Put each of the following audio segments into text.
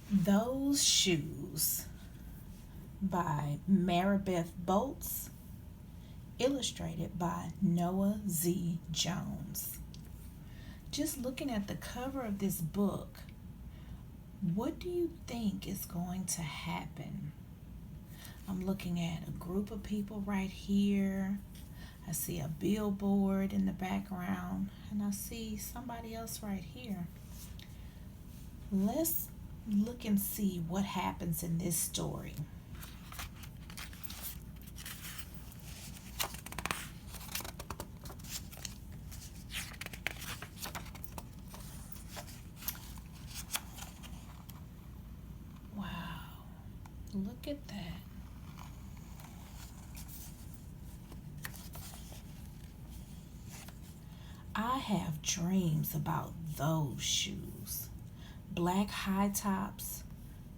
Those Shoes by Maribeth Boelts, illustrated by Noah Z. Jones. Just looking at the cover of this book, what do you think is going to happen? I'm looking at a group of people right here. I see a billboard in the background, and I see somebody else right here. Let's look and see what happens in this story. Wow, look at that. I have dreams about those shoes. Black high tops,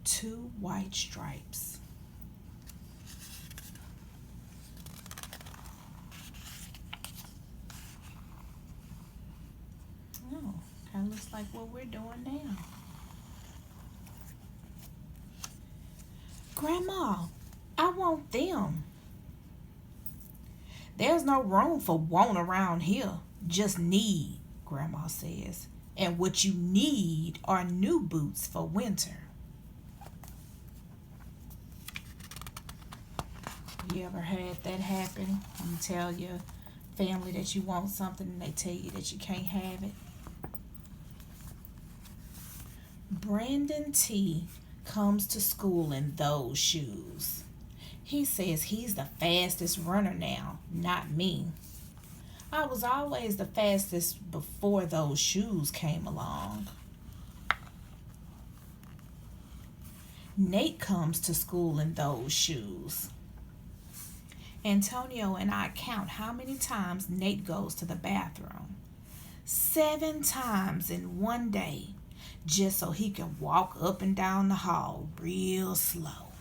two white stripes. Oh, kind of looks like what we're doing now. Grandma, I want them. There's no room for want around here. Just need, Grandma says. And what you need are new boots for winter. You ever had that happen? You tell your family that you want something and they tell you that you can't have it. Brandon T comes to school in those shoes. He says he's the fastest runner now, not me. I was always the fastest before those shoes came along. Nate comes to school in those shoes. Antonio and I count how many times Nate goes to the bathroom. 7 times in one day, just so he can walk up and down the hall real slow.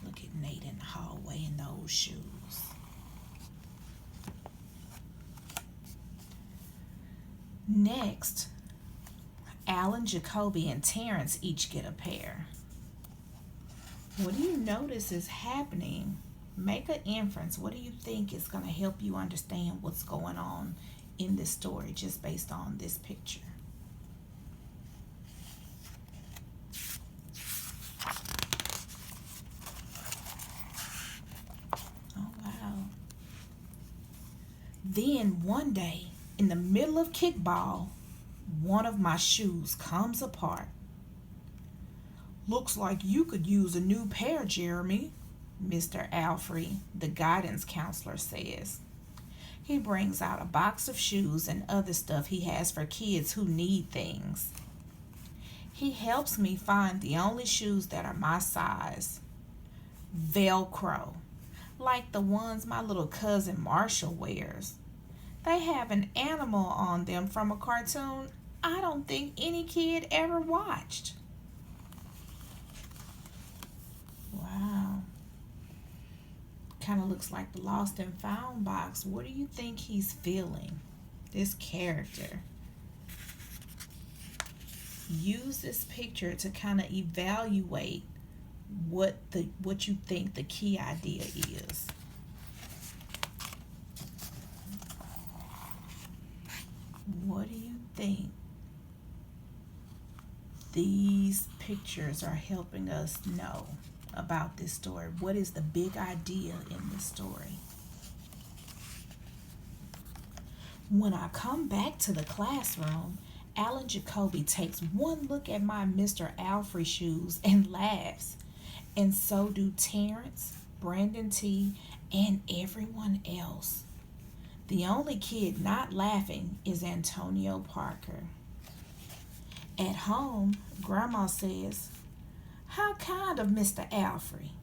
Look at Nate in the hallway in those shoes. Next, Alan, Jacoby, and Terrence each get a pair. What do you notice is happening? Make an inference. What do you think is going to help you understand what's going on in this story just based on this picture? Oh, wow. Then one day, in the middle of kickball, one of my shoes comes apart. Looks like you could use a new pair, Jeremy, Mr. Alfrey, the guidance counselor, says. He brings out a box of shoes and other stuff he has for kids who need things. He helps me find the only shoes that are my size. Velcro, like the ones my little cousin Marshall wears. They have an animal on them from a cartoon I don't think any kid ever watched. Wow. Kind of looks like the lost and found box. What do you think he's feeling? This character. Use this picture to kind of evaluate what you think the key idea is. What do you think these pictures are helping us know about this story? What is the big idea in this story? When I come back to the classroom, Alan Jacoby takes one look at my Mr. Alfrey shoes and laughs. And so do Terrence, Brandon T, and everyone else. The only kid not laughing is Antonio Parker. At home, Grandma says, "How kind of Mr. Alfrey."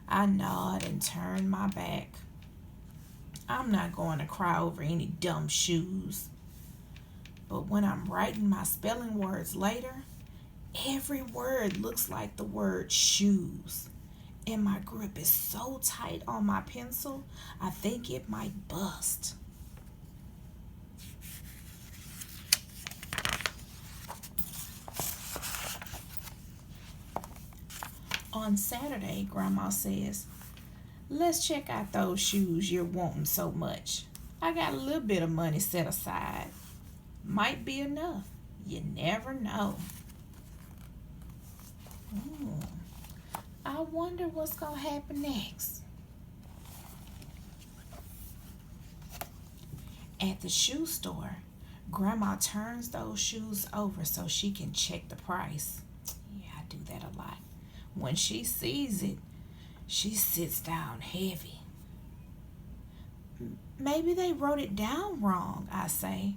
I nod and turn my back. I'm not going to cry over any dumb shoes. But when I'm writing my spelling words later, every word looks like the word shoes. And my grip is so tight on my pencil, I think it might bust. On Saturday, Grandma says, let's check out those shoes you're wanting so much. I got a little bit of money set aside. Might be enough. You never know. Ooh, I wonder what's going to happen next. At the shoe store, Grandma turns those shoes over so she can check the price. Yeah, I do that a lot. When she sees it, she sits down heavy. Maybe they wrote it down wrong, I say.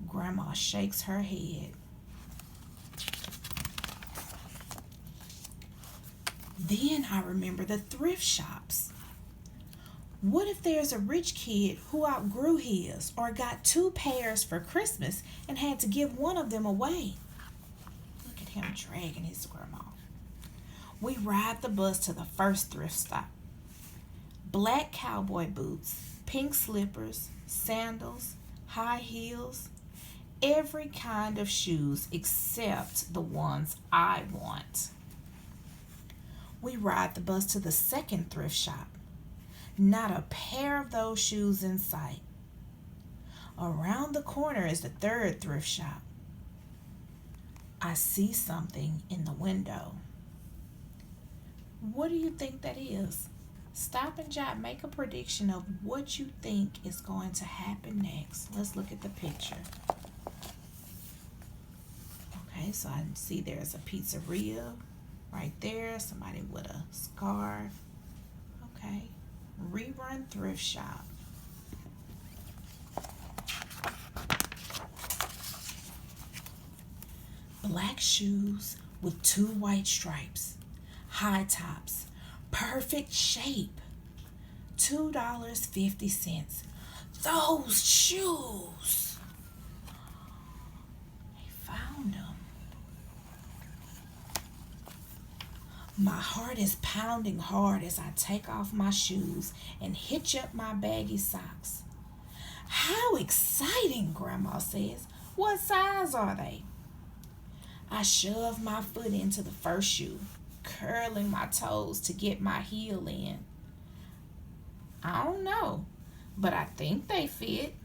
Grandma shakes her head. Then I remember the thrift shops. What if there's a rich kid who outgrew his or got two pairs for Christmas and had to give one of them away? Look at him dragging his grandma. We ride the bus to the first thrift stop. Black cowboy boots, pink slippers, sandals, high heels, every kind of shoes except the ones I want. We ride the bus to the second thrift shop. Not a pair of those shoes in sight. Around the corner is the third thrift shop. I see something in the window. What do you think that is? Stop and jot, make a prediction of what you think is going to happen next. Let's look at the picture. Okay, so I see there's a pizzeria right there, somebody with a scarf. Okay, rerun thrift shop. Black shoes with two white stripes, high tops, perfect shape, $2.50. Those shoes! They found them. My heart is pounding hard as I take off my shoes and hitch up my baggy socks. How exciting, Grandma says. What size are they? I shove my foot into the first shoe, curling my toes to get my heel in. I don't know, but I think they fit.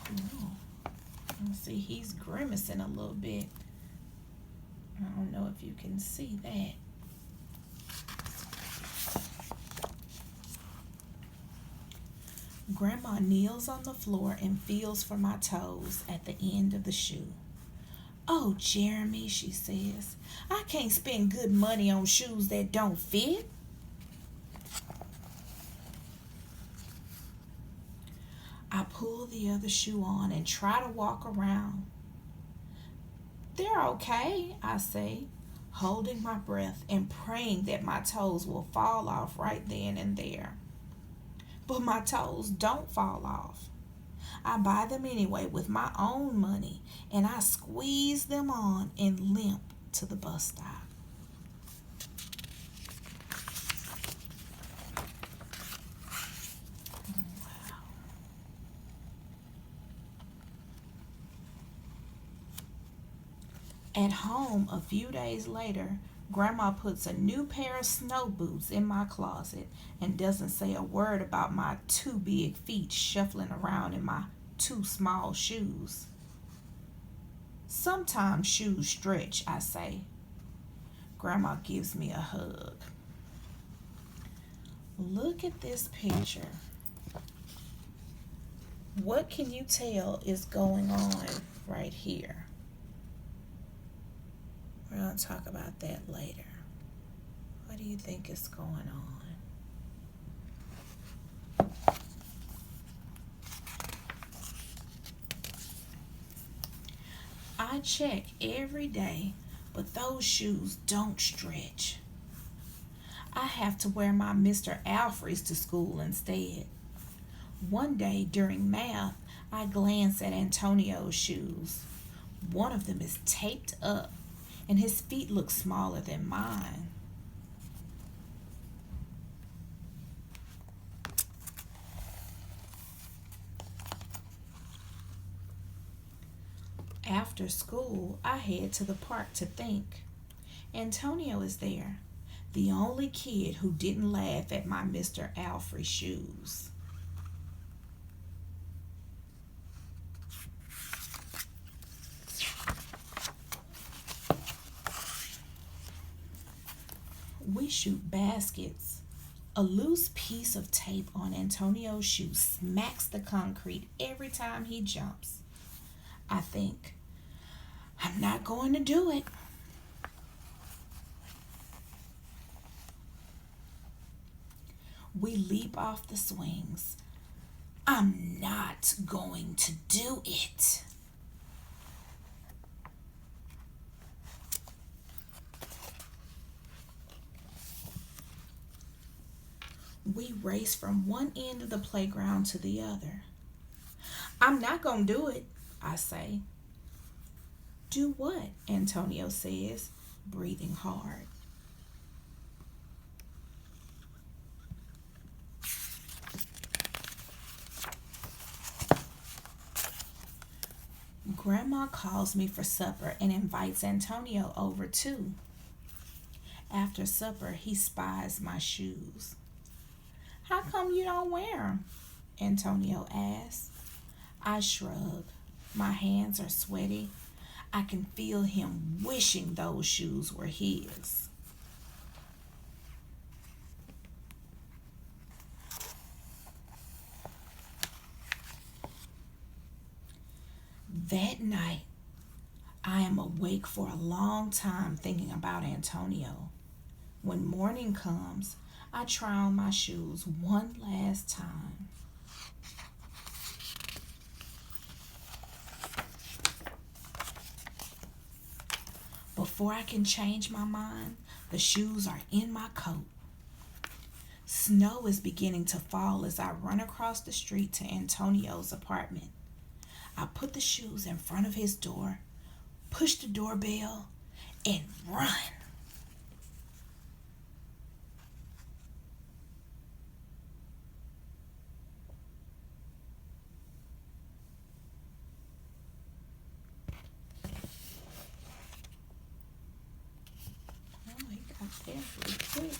Oh, let's see, he's grimacing a little bit. I don't know if you can see that. Grandma kneels on the floor and feels for my toes at the end of the shoe. Oh, Jeremy, she says, I can't spend good money on shoes that don't fit. I pull the other shoe on and try to walk around. They're okay, I say, holding my breath and praying that my toes will fall off right then and there. But my toes don't fall off. I buy them anyway with my own money, and I squeeze them on and limp to the bus stop. Wow. At home, a few days later, Grandma puts a new pair of snow boots in my closet and doesn't say a word about my two big feet shuffling around in my too small shoes. Sometimes shoes stretch, I say. Grandma gives me a hug. Look at this picture. What can you tell is going on right here? We're going to talk about that later. What do you think is going on? I check every day, but those shoes don't stretch. I have to wear my Mr. Alfred's to school instead. One day during math, I glance at Antonio's shoes. One of them is taped up, and his feet look smaller than mine. After school, I head to the park to think. Antonio is there, the only kid who didn't laugh at my Mr. Alfred shoes. We shoot baskets. A loose piece of tape on Antonio's shoe smacks the concrete every time he jumps. I think, I'm not going to do it. We leap off the swings. I'm not going to do it. We race from one end of the playground to the other. I'm not going to do it, I say. Do what? Antonio says, breathing hard. Grandma calls me for supper and invites Antonio over too. After supper, he spies my shoes. How come you don't wear them? Antonio asks. I shrug. My hands are sweaty. I can feel him wishing those shoes were his. That night, I am awake for a long time thinking about Antonio. When morning comes, I try on my shoes one last time. Before I can change my mind, the shoes are in my coat. Snow is beginning to fall as I run across the street to Antonio's apartment. I put the shoes in front of his door, push the doorbell, and run. Oh, he got there pretty quick.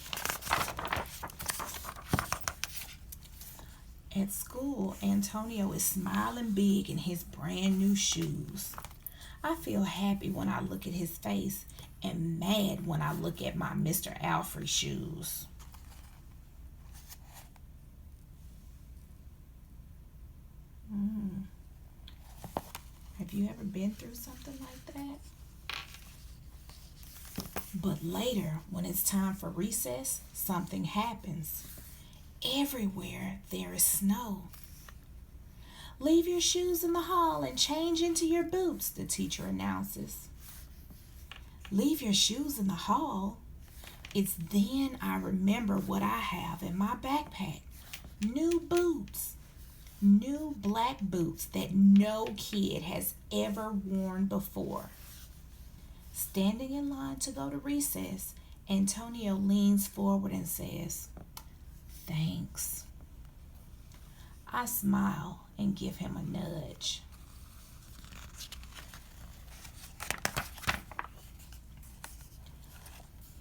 At school, Antonio is smiling big in his brand new shoes. I feel happy when I look at his face and mad when I look at my Mr. Alfred shoes. Have you ever been through something like that? But later, when it's time for recess, something happens. Everywhere there is snow. Leave your shoes in the hall and change into your boots, the teacher announces. Leave your shoes in the hall? It's then I remember what I have in my backpack. New boots. New black boots that no kid has ever worn before. Standing in line to go to recess, Antonio leans forward and says, "Thanks." I smile and give him a nudge.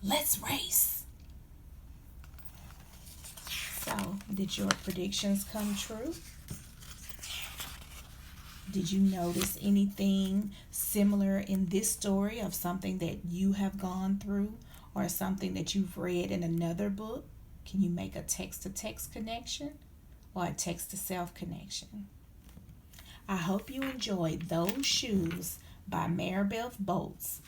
Let's race. So, did your predictions come true? Did you notice anything similar in this story of something that you have gone through or something that you've read in another book? Can you make a text-to-text connection or a text-to-self connection? I hope you enjoyed Those Shoes by Maribeth Boelts.